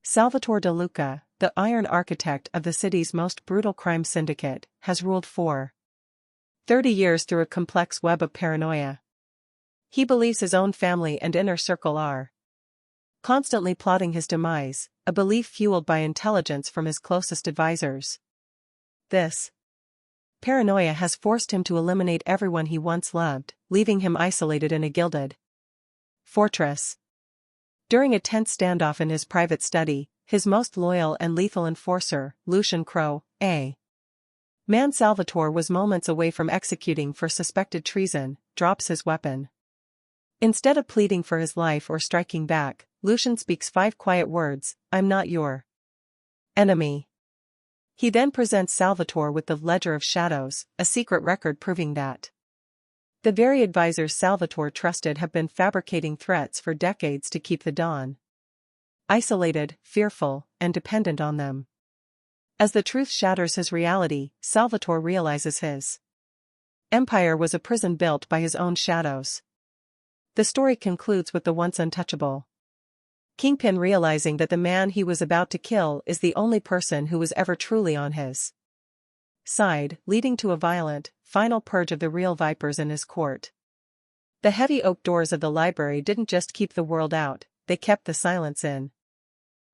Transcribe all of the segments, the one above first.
Salvatore DeLuca, the iron architect of the city's most brutal crime syndicate, has ruled for 30 years through a complex web of paranoia. He believes his own family and inner circle are constantly plotting his demise, a belief fueled by intelligence from his closest advisors. This paranoia has forced him to eliminate everyone he once loved, leaving him isolated in a gilded fortress. During a tense standoff in his private study, his most loyal and lethal enforcer, Lucian Crowe, a man Salvatore was moments away from executing for suspected treason, drops his weapon. Instead of pleading for his life or striking back, Lucian speaks 5 quiet words: "I'm not your enemy." He then presents Salvatore with the Ledger of Shadows, a secret record proving that the very advisors Salvatore trusted have been fabricating threats for decades to keep the Don isolated, fearful, and dependent on them. As the truth shatters his reality, Salvatore realizes his empire was a prison built by his own shadows. The story concludes with the once untouchable Kingpin realizing that the man he was about to kill is the only person who was ever truly on his side, leading to a violent, final purge of the real vipers in his court. The heavy oak doors of the library didn't just keep the world out, they kept the silence in.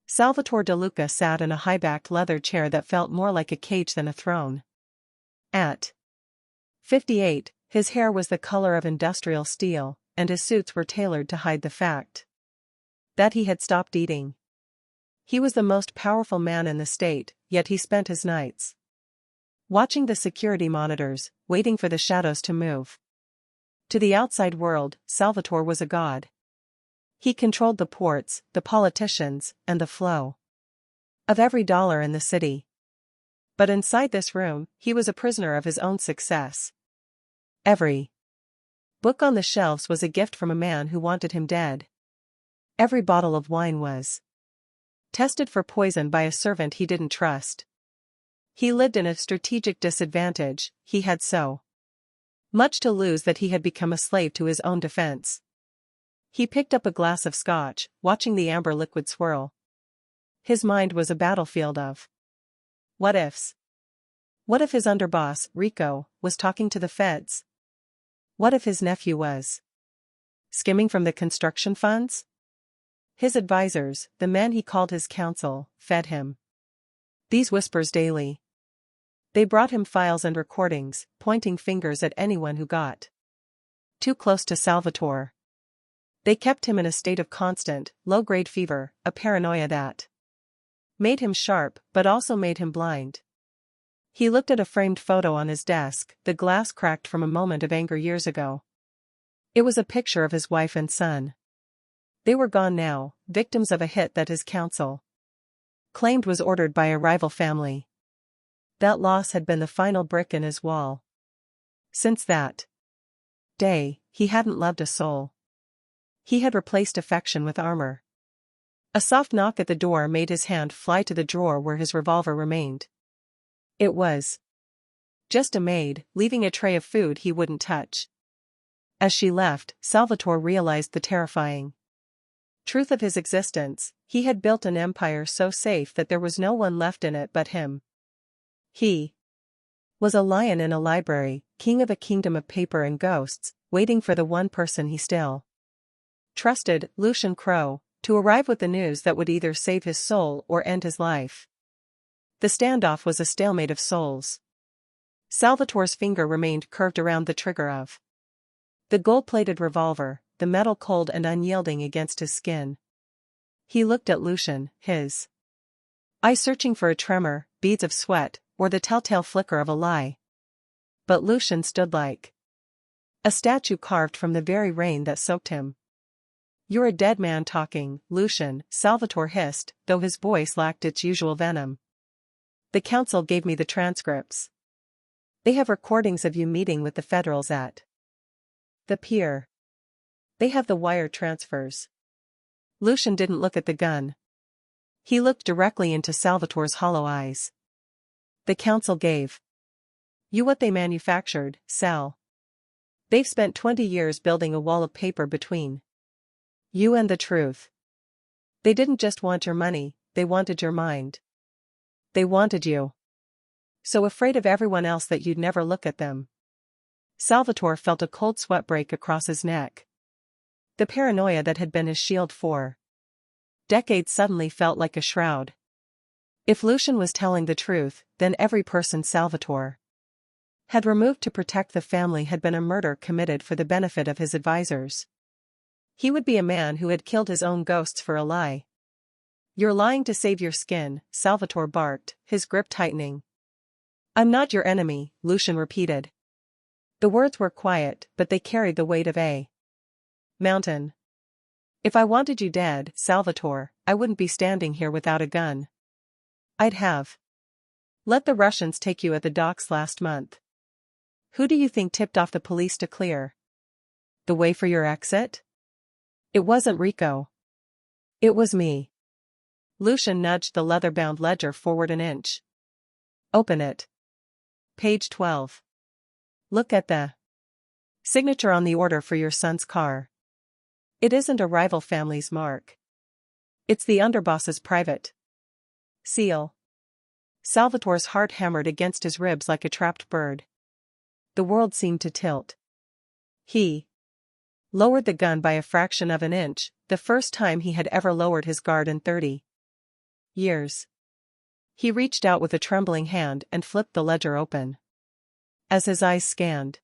Salvatore DeLuca sat in a high-backed leather chair that felt more like a cage than a throne. At 58, his hair was the color of industrial steel, and his suits were tailored to hide the fact that he had stopped eating. He was the most powerful man in the state, yet he spent his nights watching the security monitors, waiting for the shadows to move. To the outside world, Salvatore was a god. He controlled the ports, the politicians, and the flow of every dollar in the city. But inside this room, he was a prisoner of his own success. Every book on the shelves was a gift from a man who wanted him dead. Every bottle of wine was tested for poison by a servant he didn't trust. He lived in a strategic disadvantage, he had so much to lose that he had become a slave to his own defense. He picked up a glass of scotch, watching the amber liquid swirl. His mind was a battlefield of what-ifs. What if his underboss, Rico, was talking to the feds? What if his nephew was skimming from the construction funds? His advisors, the men he called his counsel, fed him these whispers daily. They brought him files and recordings, pointing fingers at anyone who got too close to Salvatore. They kept him in a state of constant, low-grade fever, a paranoia that made him sharp but also made him blind. He looked at a framed photo on his desk, the glass cracked from a moment of anger years ago. It was a picture of his wife and son. They were gone now, victims of a hit that his counsel claimed was ordered by a rival family. That loss had been the final brick in his wall. Since that day, he hadn't loved a soul. He had replaced affection with armor. A soft knock at the door made his hand fly to the drawer where his revolver remained. It was just a maid, leaving a tray of food he wouldn't touch. As she left, Salvatore realized the terrifying truth of his existence. He had built an empire so safe that there was no one left in it but him. He was a lion in a library, king of a kingdom of paper and ghosts, waiting for the one person he still trusted, Lucian Crowe, to arrive with the news that would either save his soul or end his life. The standoff was a stalemate of souls. Salvatore's finger remained curved around the trigger of the gold-plated revolver, the metal cold and unyielding against his skin. He looked at Lucian, his eyes searching for a tremor, beads of sweat, or the telltale flicker of a lie. But Lucian stood like a statue carved from the very rain that soaked him. "You're a dead man talking, Lucian," Salvatore hissed, though his voice lacked its usual venom. "The council gave me the transcripts. They have recordings of you meeting with the federals at the pier. They have the wire transfers." Lucian didn't look at the gun. He looked directly into Salvatore's hollow eyes. "The council gave you what they manufactured, Sal. They've spent 20 years building a wall of paper between you and the truth. They didn't just want your money, they wanted your mind. They wanted you. So afraid of everyone else that you'd never look at them. Salvatore felt a cold sweat break across his neck. The paranoia that had been his shield for decades suddenly felt like a shroud. If Lucian was telling the truth, then every person Salvatore had removed to protect the family had been a murder committed for the benefit of his advisors. He would be a man who had killed his own ghosts for a lie. "You're lying to save your skin," Salvatore barked, his grip tightening. "I'm not your enemy," Lucian repeated. The words were quiet, but they carried the weight of a mountain. "If I wanted you dead, Salvatore, I wouldn't be standing here without a gun. I'd have let the Russians take you at the docks last month. Who do you think tipped off the police to clear the way for your exit? It wasn't Rico. It was me." Lucian nudged the leather-bound ledger forward an inch. "Open it. Page 12. Look at the signature on the order for your son's car. It isn't a rival family's mark. It's the underboss's private seal." Salvatore's heart hammered against his ribs like a trapped bird. The world seemed to tilt. He lowered the gun by a fraction of an inch, the first time he had ever lowered his guard in 30 years. He reached out with a trembling hand and flipped the ledger open. As his eyes scanned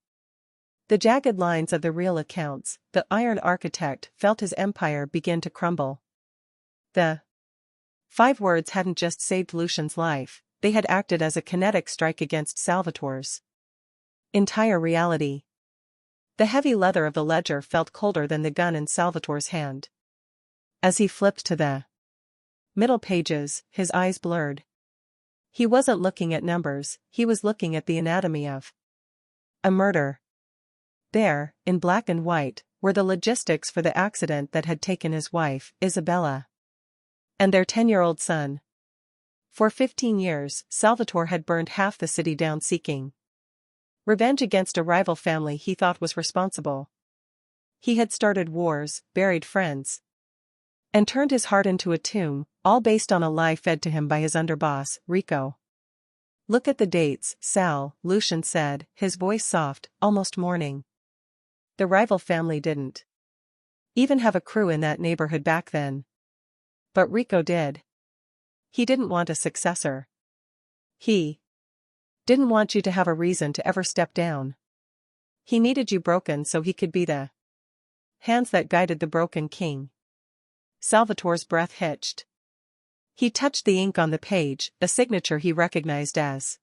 the jagged lines of the real accounts, the Iron Architect felt his empire begin to crumble. The 5 words hadn't just saved Lucian's life, they had acted as a kinetic strike against Salvatore's entire reality. The heavy leather of the ledger felt colder than the gun in Salvatore's hand. As he flipped to the middle pages, his eyes blurred. He wasn't looking at numbers, he was looking at the anatomy of a murder. There, in black and white, were the logistics for the accident that had taken his wife, Isabella, and their 10-year-old son. For 15 years, Salvatore had burned half the city down seeking revenge against a rival family he thought was responsible. He had started wars, buried friends, and turned his heart into a tomb, all based on a lie fed to him by his underboss, Rico. "Look at the dates, Sal," Lucian said, his voice soft, almost mourning. "The rival family didn't even have a crew in that neighborhood back then. But Rico did. He didn't want a successor. He didn't want you to have a reason to ever step down. He needed you broken so he could be the hands that guided the broken king." Salvatore's breath hitched. He touched the ink on the page, a signature he recognized as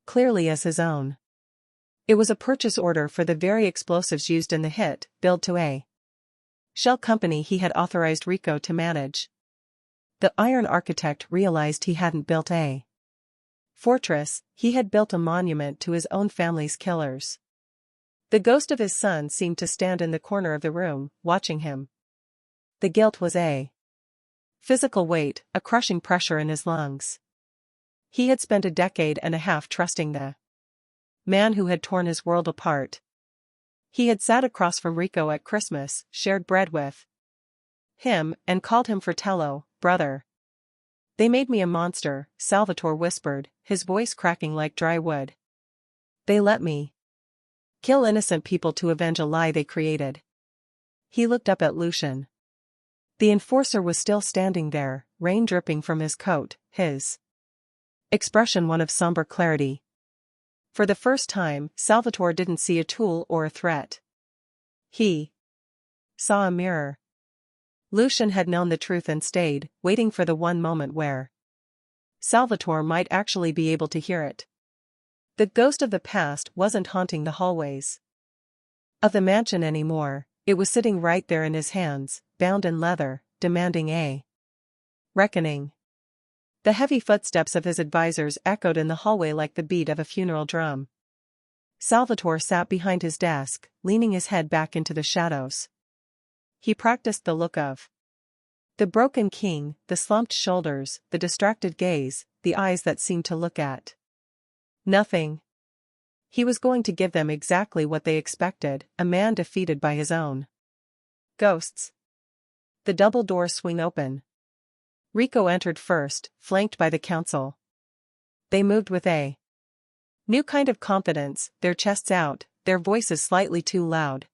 clearly as his own. It was a purchase order for the very explosives used in the hit, billed to a shell company he had authorized Rico to manage. The Iron Architect realized he hadn't built a fortress, he had built a monument to his own family's killers. The ghost of his son seemed to stand in the corner of the room, watching him. The guilt was a physical weight, a crushing pressure in his lungs. He had spent a decade and a half trusting the man who had torn his world apart. He had sat across from Rico at Christmas, shared bread with him, and called him fratello, brother. "They made me a monster," Salvatore whispered, his voice cracking like dry wood. "They let me kill innocent people to avenge a lie they created." He looked up at Lucian. The enforcer was still standing there, rain dripping from his coat, his expression one of somber clarity. For the first time, Salvatore didn't see a tool or a threat. He saw a mirror. Lucian had known the truth and stayed, waiting for the one moment where Salvatore might actually be able to hear it. The ghost of the past wasn't haunting the hallways of the mansion anymore, it was sitting right there in his hands, bound in leather, demanding a reckoning. The heavy footsteps of his advisors echoed in the hallway like the beat of a funeral drum. Salvatore sat behind his desk, leaning his head back into the shadows. He practiced the look of the broken king, the slumped shoulders, the distracted gaze, the eyes that seemed to look at nothing. He was going to give them exactly what they expected, a man defeated by his own ghosts. The double doors swing open. Rico entered first, flanked by the council. They moved with a new kind of confidence, their chests out, their voices slightly too loud.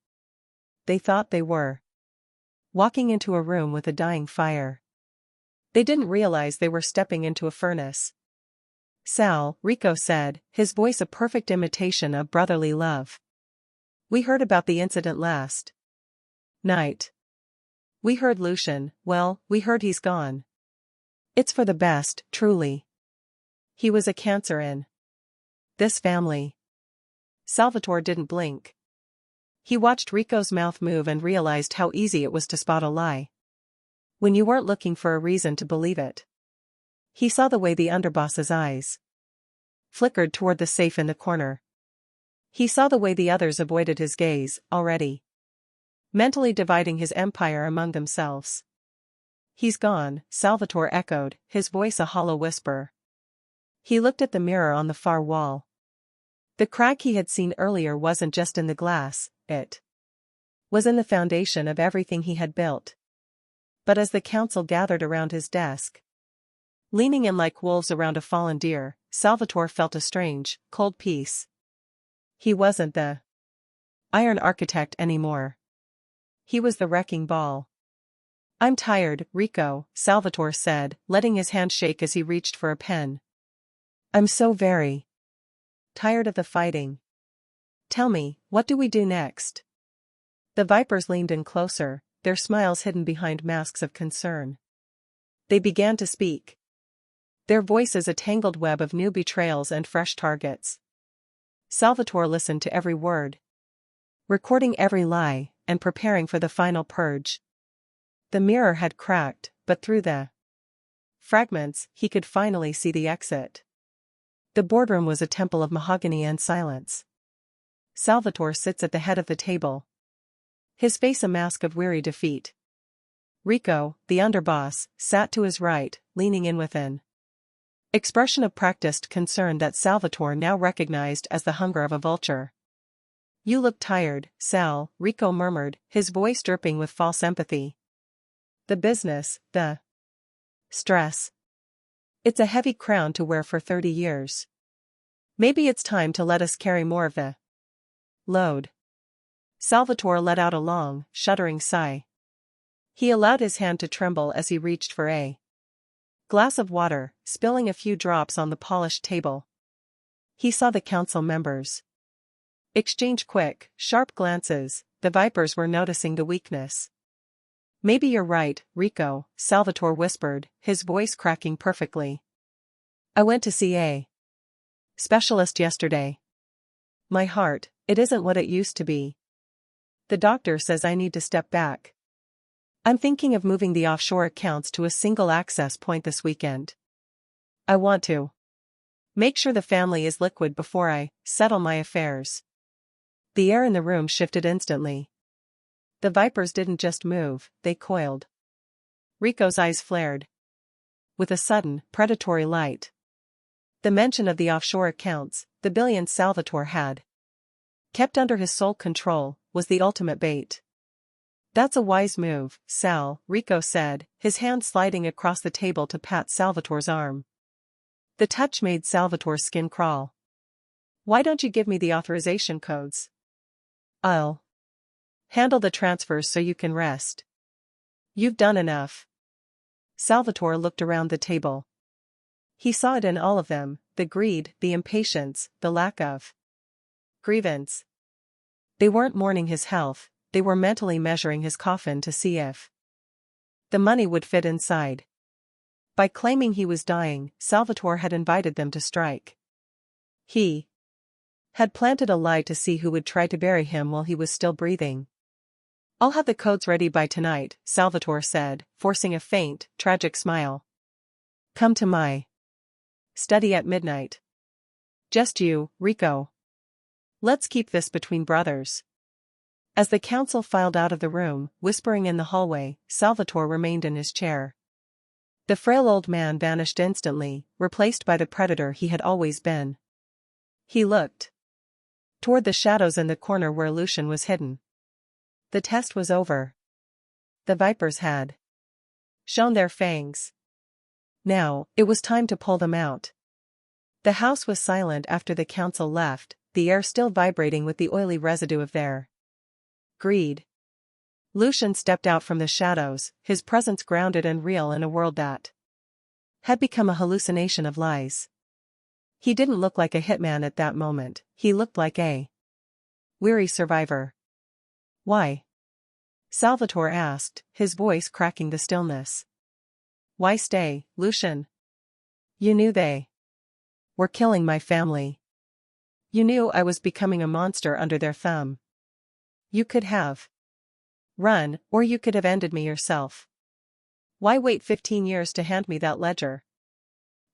They thought they were walking into a room with a dying fire. They didn't realize they were stepping into a furnace. "Sal," Rico said, his voice a perfect imitation of brotherly love. "We heard about the incident last night. We heard Lucian, well, we heard he's gone. It's for the best, truly. He was a cancer in this family." Salvatore didn't blink. He watched Rico's mouth move and realized how easy it was to spot a lie when you weren't looking for a reason to believe it. He saw the way the underboss's eyes flickered toward the safe in the corner. He saw the way the others avoided his gaze, already mentally dividing his empire among themselves. "He's gone," Salvatore echoed, his voice a hollow whisper. He looked at the mirror on the far wall. The crack he had seen earlier wasn't just in the glass, it was in the foundation of everything he had built. But as the council gathered around his desk, leaning in like wolves around a fallen deer, Salvatore felt a strange, cold peace. He wasn't the Iron Architect anymore. He was the wrecking ball. "I'm tired, Rico," Salvatore said, letting his hand shake as he reached for a pen. "I'm so very tired of the fighting. Tell me, what do we do next?" The Vipers leaned in closer, their smiles hidden behind masks of concern. They began to speak, their voices a tangled web of new betrayals and fresh targets. Salvatore listened to every word, recording every lie, and preparing for the final purge. The mirror had cracked, but through the fragments, he could finally see the exit. The boardroom was a temple of mahogany and silence. Salvatore sits at the head of the table, his face a mask of weary defeat. Rico, the underboss, sat to his right, leaning in with an expression of practiced concern that Salvatore now recognized as the hunger of a vulture. "You look tired, Sal," Rico murmured, his voice dripping with false empathy. "The business, the stress. It's a heavy crown to wear for 30 years. Maybe it's time to let us carry more of the load." Salvatore let out a long, shuddering sigh. He allowed his hand to tremble as he reached for a glass of water, spilling a few drops on the polished table. He saw the council members exchange quick, sharp glances. The Vipers were noticing the weakness. "Maybe you're right, Rico," Salvatore whispered, his voice cracking perfectly. "I went to see a specialist yesterday. My heart, it isn't what it used to be. The doctor says I need to step back. I'm thinking of moving the offshore accounts to a single access point this weekend. I want to make sure the family is liquid before I settle my affairs." The air in the room shifted instantly. The Vipers didn't just move, they coiled. Rico's eyes flared with a sudden, predatory light. The mention of the offshore accounts, the billions Salvatore had kept under his sole control, was the ultimate bait. "That's a wise move, Sal," Rico said, his hand sliding across the table to pat Salvatore's arm. The touch made Salvatore's skin crawl. "Why don't you give me the authorization codes? I'll handle the transfers so you can rest. You've done enough." Salvatore looked around the table. He saw it in all of them, the greed, the impatience, the lack of grievance. They weren't mourning his health, they were mentally measuring his coffin to see if the money would fit inside. By claiming he was dying, Salvatore had invited them to strike. He had planted a lie to see who would try to bury him while he was still breathing. "I'll have the codes ready by tonight," Salvatore said, forcing a faint, tragic smile. "Come to my study at midnight. Just you, Rico. Let's keep this between brothers." As the council filed out of the room, whispering in the hallway, Salvatore remained in his chair. The frail old man vanished instantly, replaced by the predator he had always been. He looked toward the shadows in the corner where Lucian was hidden. The test was over. The Vipers had shown their fangs. Now, it was time to pull them out. The house was silent after the council left, the air still vibrating with the oily residue of their greed. Lucian stepped out from the shadows, his presence grounded and real in a world that had become a hallucination of lies. He didn't look like a hitman at that moment, he looked like a weary survivor. Why? Salvatore asked, his voice cracking the stillness. Why stay, Lucian? You knew they were killing my family. You knew I was becoming a monster under their thumb. You could have run, or you could have ended me yourself. Why wait 15 years to hand me that ledger?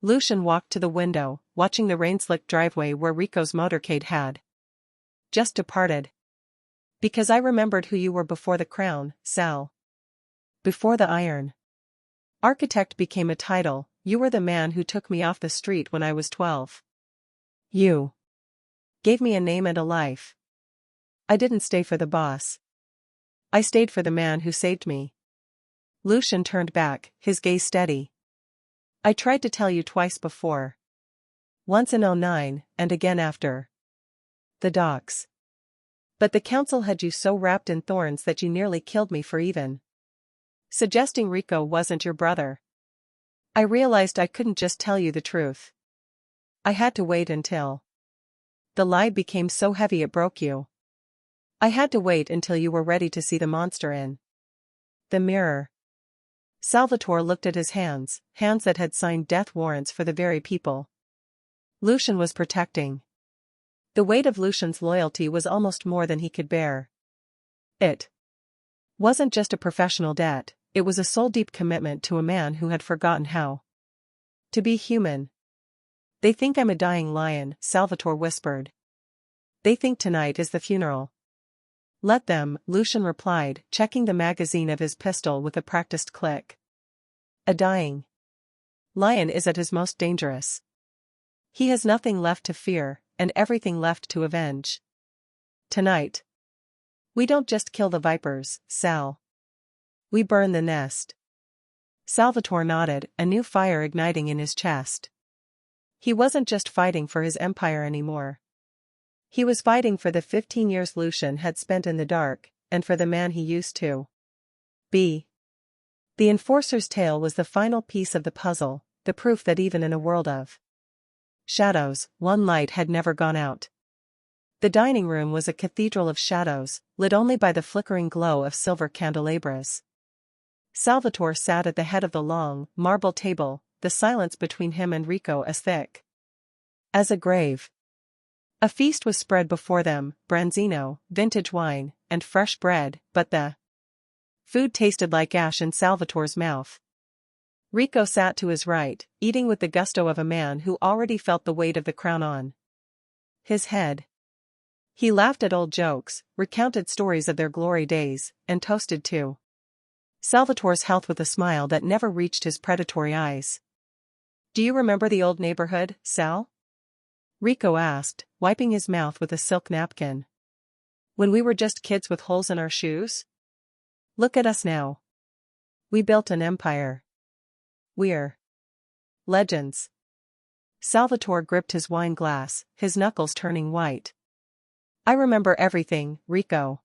Lucian walked to the window, watching the rain-slicked driveway where Rico's motorcade had just departed. Because I remembered who you were before the crown, Sal. Before the iron. Architect became a title, you were the man who took me off the street when I was 12. You gave me a name and a life. I didn't stay for the boss. I stayed for the man who saved me. Lucian turned back, his gaze steady. I tried to tell you twice before. Once in '09, and again after the docks. But the council had you so wrapped in thorns that you nearly killed me for even suggesting Rico wasn't your brother. I realized I couldn't just tell you the truth. I had to wait until the lie became so heavy it broke you. I had to wait until you were ready to see the monster in the mirror. Salvatore looked at his hands that had signed death warrants for the very people Lucian was protecting. The weight of Lucian's loyalty was almost more than he could bear. It wasn't just a professional debt, it was a soul-deep commitment to a man who had forgotten how to be human. They think I'm a dying lion, Salvatore whispered. They think tonight is the funeral. Let them, Lucian replied, checking the magazine of his pistol with a practiced click. A dying lion is at his most dangerous. He has nothing left to fear, and everything left to avenge. Tonight. We don't just kill the vipers, Sal. We burn the nest. Salvatore nodded, a new fire igniting in his chest. He wasn't just fighting for his empire anymore. He was fighting for the 15 years Lucian had spent in the dark, and for the man he used to be. The enforcer's tale was the final piece of the puzzle, the proof that even in a world of shadows, one light had never gone out. The dining room was a cathedral of shadows, lit only by the flickering glow of silver candelabras. Salvatore sat at the head of the long, marble table, the silence between him and Rico as thick as a grave. A feast was spread before them, branzino, vintage wine, and fresh bread, but the food tasted like ash in Salvatore's mouth. Rico sat to his right, eating with the gusto of a man who already felt the weight of the crown on his head. He laughed at old jokes, recounted stories of their glory days, and toasted to Salvatore's health with a smile that never reached his predatory eyes. Do you remember the old neighborhood, Sal? Rico asked, wiping his mouth with a silk napkin. When we were just kids with holes in our shoes? Look at us now. We built an empire. We're legends. Salvatore gripped his wine glass, his knuckles turning white. I remember everything, Rico.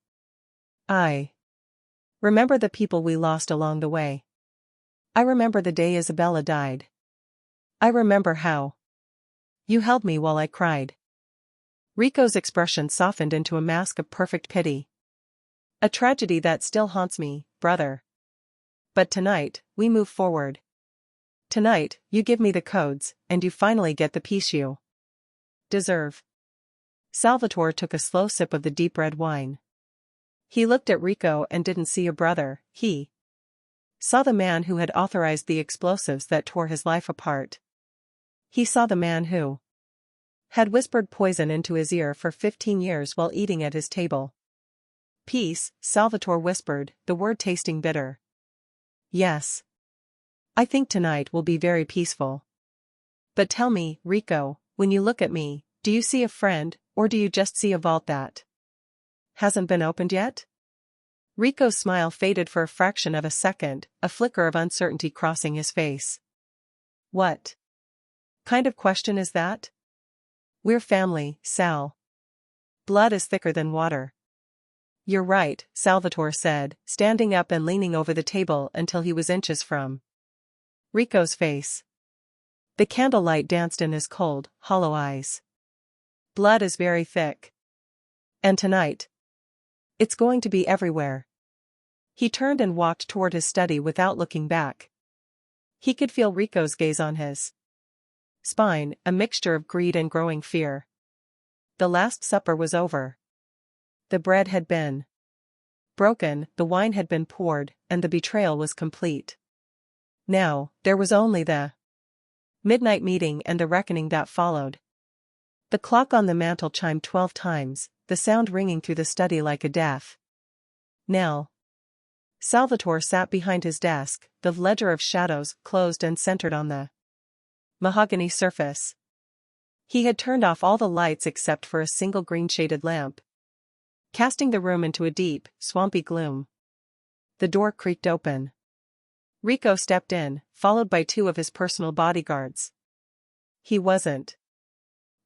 I remember the people we lost along the way. I remember the day Isabella died. I remember how you held me while I cried. Rico's expression softened into a mask of perfect pity. A tragedy that still haunts me, brother. But tonight, we move forward. Tonight, you give me the codes, and you finally get the peace you deserve. Salvatore took a slow sip of the deep red wine. He looked at Rico and didn't see a brother, he saw the man who had authorized the explosives that tore his life apart. He saw the man who had whispered poison into his ear for 15 years while eating at his table. Peace, Salvatore whispered, the word tasting bitter. Yes. I think tonight will be very peaceful. But tell me, Rico, when you look at me, do you see a friend, or do you just see a vault that hasn't been opened yet? Rico's smile faded for a fraction of a second, a flicker of uncertainty crossing his face. What kind of question is that? We're family, Sal. Blood is thicker than water. You're right, Salvatore said, standing up and leaning over the table until he was inches from Rico's face. The candlelight danced in his cold, hollow eyes. Blood is very thick. And tonight, it's going to be everywhere. He turned and walked toward his study without looking back. He could feel Rico's gaze on his spine, a mixture of greed and growing fear. The Last Supper was over. The bread had been broken, the wine had been poured, and the betrayal was complete. Now, there was only the midnight meeting and the reckoning that followed. The clock on the mantel chimed 12 times, the sound ringing through the study like a death knell. Salvatore sat behind his desk, the ledger of shadows closed and centered on the mahogany surface. He had turned off all the lights except for a single green-shaded lamp, casting the room into a deep, swampy gloom. The door creaked open. Rico stepped in, followed by 2 of his personal bodyguards. He wasn't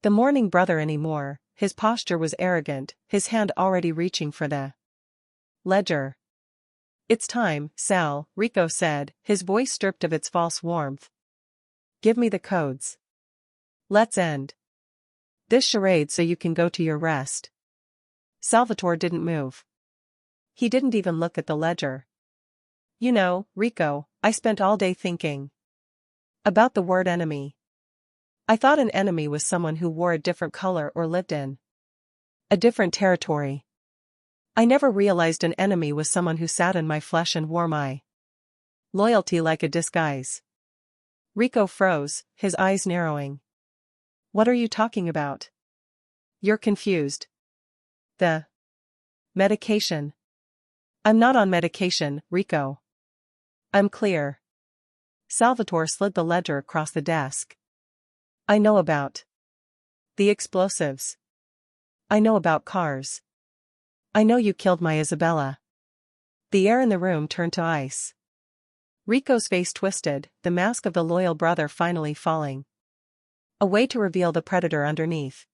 the mourning brother anymore, his posture was arrogant, his hand already reaching for the ledger. It's time, Sal, Rico said, his voice stripped of its false warmth. Give me the codes. Let's end this charade so you can go to your rest. Salvatore didn't move. He didn't even look at the ledger. You know, Rico, I spent all day thinking about the word enemy. I thought an enemy was someone who wore a different color or lived in a different territory. I never realized an enemy was someone who sat in my flesh and wore my loyalty like a disguise. Rico froze, his eyes narrowing. What are you talking about? You're confused. The medication. I'm not on medication, Rico. I'm clear. Salvatore slid the ledger across the desk. I know about the explosives. I know about cars. I know you killed my Isabella. The air in the room turned to ice. Rico's face twisted, the mask of the loyal brother finally falling away to reveal the predator underneath.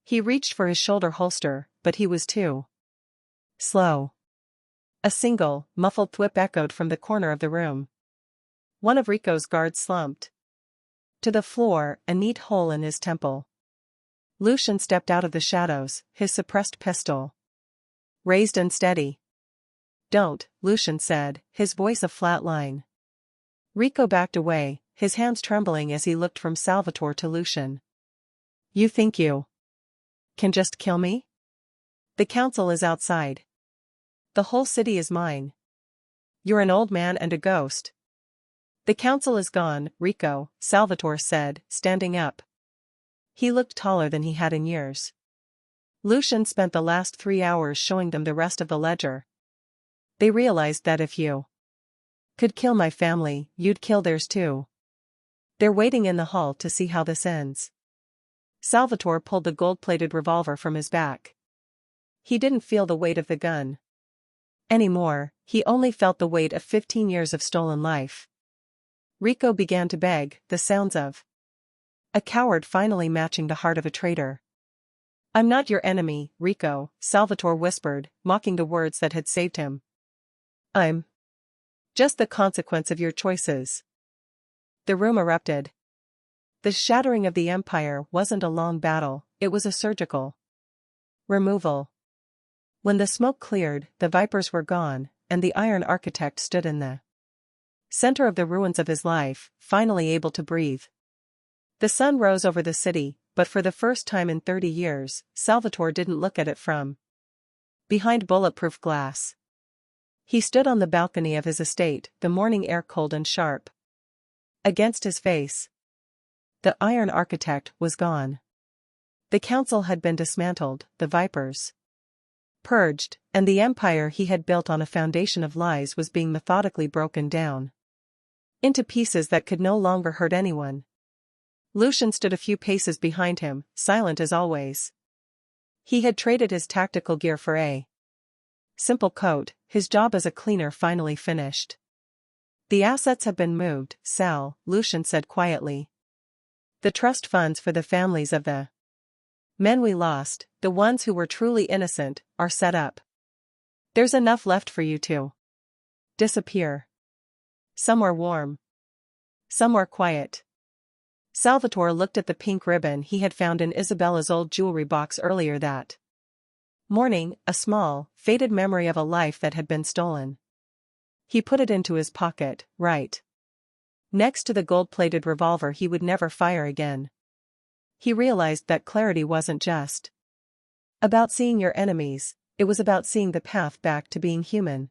He reached for his shoulder holster, but he was too slow. A single, muffled thwip echoed from the corner of the room. One of Rico's guards slumped to the floor, a neat hole in his temple. Lucian stepped out of the shadows, his suppressed pistol raised and steady. Don't, Lucian said, his voice a flat line. Rico backed away, his hands trembling as he looked from Salvatore to Lucian. You think you can just kill me? The council is outside. The whole city is mine. You're an old man and a ghost. The council is gone, Rico, Salvatore said, standing up. He looked taller than he had in years. Lucian spent the last 3 hours showing them the rest of the ledger. They realized that if you could kill my family, you'd kill theirs too. They're waiting in the hall to see how this ends. Salvatore pulled the gold-plated revolver from his back. He didn't feel the weight of the gun anymore, he only felt the weight of 15 years of stolen life. Rico began to beg, the sounds of a coward finally matching the heart of a traitor. I'm not your enemy, Rico, Salvatore whispered, mocking the words that had saved him. I'm just the consequence of your choices. The room erupted. The shattering of the empire wasn't a long battle, it was a surgical removal. When the smoke cleared, the vipers were gone, and the Iron Architect stood in the center of the ruins of his life, finally able to breathe. The sun rose over the city, but for the first time in 30 years, Salvatore didn't look at it from behind bulletproof glass. He stood on the balcony of his estate, the morning air cold and sharp against his face. The Iron Architect was gone. The council had been dismantled, the vipers purged, and the empire he had built on a foundation of lies was being methodically broken down into pieces that could no longer hurt anyone. Lucian stood a few paces behind him, silent as always. He had traded his tactical gear for a simple coat, his job as a cleaner finally finished. The assets have been moved, Sal, Lucian said quietly. The trust funds for the families of the men we lost, the ones who were truly innocent, are set up. There's enough left for you to disappear. Somewhere warm. Somewhere quiet. Salvatore looked at the pink ribbon he had found in Isabella's old jewelry box earlier that morning, a small, faded memory of a life that had been stolen. He put it into his pocket, right next to the gold-plated revolver he would never fire again. He realized that clarity wasn't just about seeing your enemies, it was about seeing the path back to being human.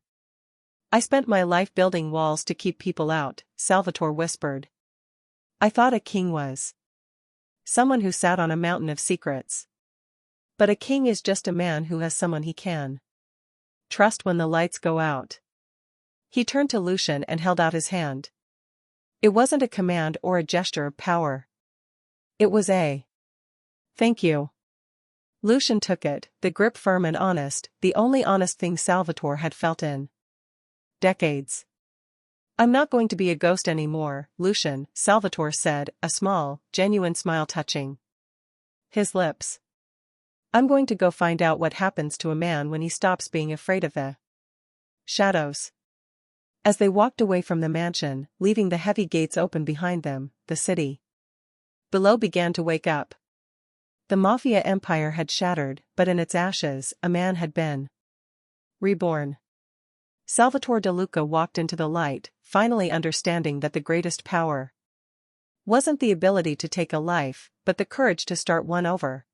I spent my life building walls to keep people out, Salvatore whispered. I thought a king was someone who sat on a mountain of secrets. But a king is just a man who has someone he can trust when the lights go out. He turned to Lucian and held out his hand. It wasn't a command or a gesture of power. It was a thank you. Lucian took it, the grip firm and honest, the only honest thing Salvatore had felt in decades. I'm not going to be a ghost anymore, Lucian, Salvatore said, a small, genuine smile touching his lips. I'm going to go find out what happens to a man when he stops being afraid of the shadows. As they walked away from the mansion, leaving the heavy gates open behind them, the city below began to wake up. The Mafia empire had shattered, but in its ashes, a man had been reborn. Salvatore DeLuca walked into the light, finally understanding that the greatest power wasn't the ability to take a life, but the courage to start one over.